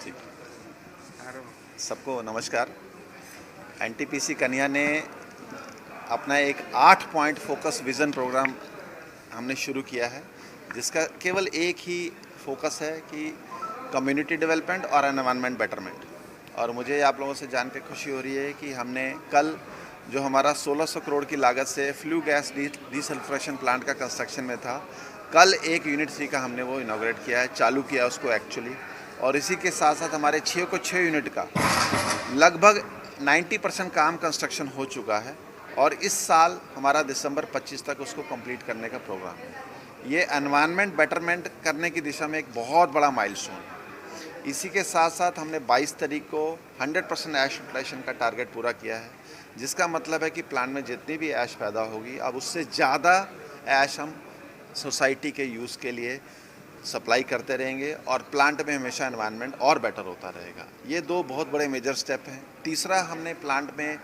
ठीक। सबको नमस्कार। एनटीपीसी कन्या ने अपना एक 8 पॉइंट फोकस विज़न प्रोग्राम हमने शुरू किया है, जिसका केवल एक ही फोकस है कि कम्युनिटी डेवलपमेंट और एनवायरनमेंट बेटरमेंट। और मुझे आप लोगों से जान के खुशी हो रही है कि हमने कल जो हमारा 1600 करोड़ की लागत से फ्लू गैस डीसल्फ्रेशन प्लांट का कंस्ट्रक्शन में था, कल एक यूनिट 3 का हमने वो इनॉग्रेट किया है, चालू किया उसको एक्चुअली। और इसी के साथ साथ हमारे 6 यूनिट का लगभग 90% काम कंस्ट्रक्शन हो चुका है और इस साल हमारा दिसंबर 25 तक उसको कंप्लीट करने का प्रोग्राम है। ये एनवायरनमेंट बेटरमेंट करने की दिशा में एक बहुत बड़ा माइलस्टोन है। इसी के साथ साथ हमने 22 तारीख को 100% ऐश यूटिलाइजेशन का टारगेट पूरा किया है, जिसका मतलब है कि प्लांट में जितनी भी ऐश पैदा होगी अब उससे ज़्यादा ऐश हम सोसाइटी के यूज़ के लिए सप्लाई करते रहेंगे और प्लांट में हमेशा एनवायरनमेंट और बेटर होता रहेगा। ये दो बहुत बड़े मेजर स्टेप हैं। तीसरा, हमने प्लांट में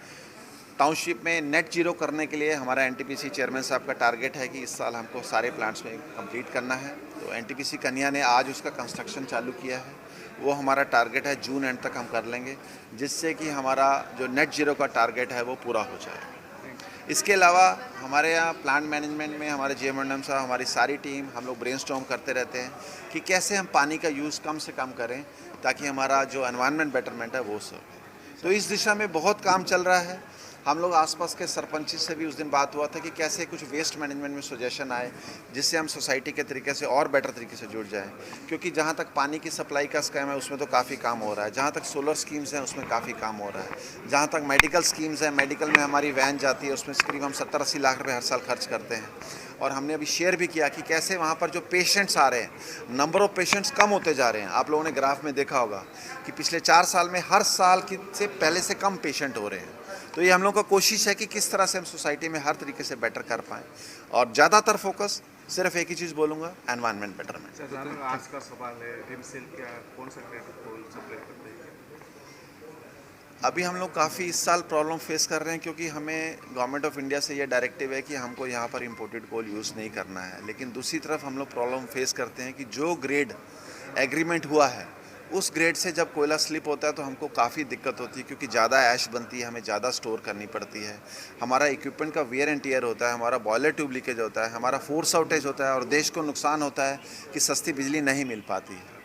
टाउनशिप में नेट जीरो करने के लिए हमारा एनटीपीसी चेयरमैन साहब का टारगेट है कि इस साल हमको सारे प्लांट्स में कंप्लीट करना है। तो एनटीपीसी कन्या ने आज उसका कंस्ट्रक्शन चालू किया है। वो हमारा टारगेट है जून एंड तक हम कर लेंगे, जिससे कि हमारा जो नेट जीरो का टारगेट है वो पूरा हो जाए। इसके अलावा हमारे यहाँ प्लांट मैनेजमेंट में हमारे जीएम साहब, हमारी सारी टीम, हम लोग ब्रेनस्टॉर्म करते रहते हैं कि कैसे हम पानी का यूज़ कम से कम करें ताकि हमारा जो एनवायरनमेंट बेटरमेंट है वो सब। तो इस दिशा में बहुत काम चल रहा है। हम लोग आसपास के सरपंच से भी उस दिन बात हुआ था कि कैसे कुछ वेस्ट मैनेजमेंट में सजेशन आए, जिससे हम सोसाइटी के तरीके से और बेटर तरीके से जुड़ जाएं। क्योंकि जहाँ तक पानी की सप्लाई का स्कीम है उसमें तो काफ़ी काम हो रहा है, जहाँ तक सोलर स्कीम्स हैं उसमें काफ़ी काम हो रहा है, जहाँ तक मेडिकल स्कीम्स हैं, मेडिकल में हमारी वैन जाती है, उसमें करीब हम 70-80 लाख रुपये हर साल खर्च करते हैं। और हमने अभी शेयर भी किया कि कैसे वहाँ पर जो पेशेंट्स आ रहे हैं, नंबर ऑफ़ पेशेंट्स कम होते जा रहे हैं। आप लोगों ने ग्राफ में देखा होगा कि पिछले 4 साल में हर साल की से पहले से कम पेशेंट हो रहे हैं। तो ये हम लोगों का कोशिश है कि किस तरह से हम सोसाइटी में हर तरीके से बेटर कर पाएँ। और ज़्यादातर फोकस सिर्फ एक ही चीज़ बोलूँगा, एनवायरनमेंट बेटरमेंट। आज का सवाल है, एमसीएल क्या कौन सा ग्रेड को सप्लाई करते हैं? अभी हम लोग काफ़ी इस साल प्रॉब्लम फेस कर रहे हैं, क्योंकि हमें गवर्नमेंट ऑफ इंडिया से ये डायरेक्टिव है कि हमको यहाँ पर इंपोर्टेड कोल यूज़ नहीं करना है। लेकिन दूसरी तरफ हम लोग प्रॉब्लम फेस करते हैं कि जो ग्रेड एग्रीमेंट हुआ है उस ग्रेड से जब कोयला स्लिप होता है तो हमको काफ़ी दिक्कत होती है, क्योंकि ज़्यादा ऐश बनती है, हमें ज़्यादा स्टोर करनी पड़ती है, हमारा इक्विपमेंट का वेयर एंड टियर होता है, हमारा बॉयलर ट्यूब लीकेज होता है, हमारा फोर्स आउटेज होता है और देश को नुकसान होता है कि सस्ती बिजली नहीं मिल पाती है।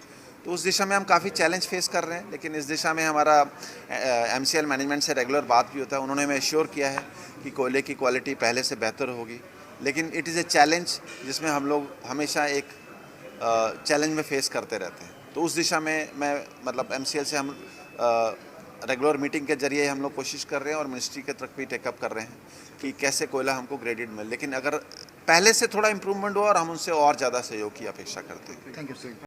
तो उस दिशा में हम काफ़ी चैलेंज फेस कर रहे हैं। लेकिन इस दिशा में हमारा एमसीएल मैनेजमेंट से रेगुलर बात भी होता है। उन्होंने हमें एश्योर किया है कि कोयले की क्वालिटी पहले से बेहतर होगी। लेकिन इट इज़ ए चैलेंज जिसमें हम लोग हमेशा एक चैलेंज में फेस करते रहते हैं। तो उस दिशा में मैं मतलब एमसीएल से हम रेगुलर मीटिंग के जरिए हम लोग कोशिश कर रहे हैं और मिनिस्ट्री के तरफ भी टेकअप कर रहे हैं कि कैसे कोयला हमको ग्रेडेड मिले। लेकिन अगर पहले से थोड़ा इम्प्रूवमेंट हो और हम उनसे और ज़्यादा सहयोग की अपेक्षा करते हैं। Thank you sir.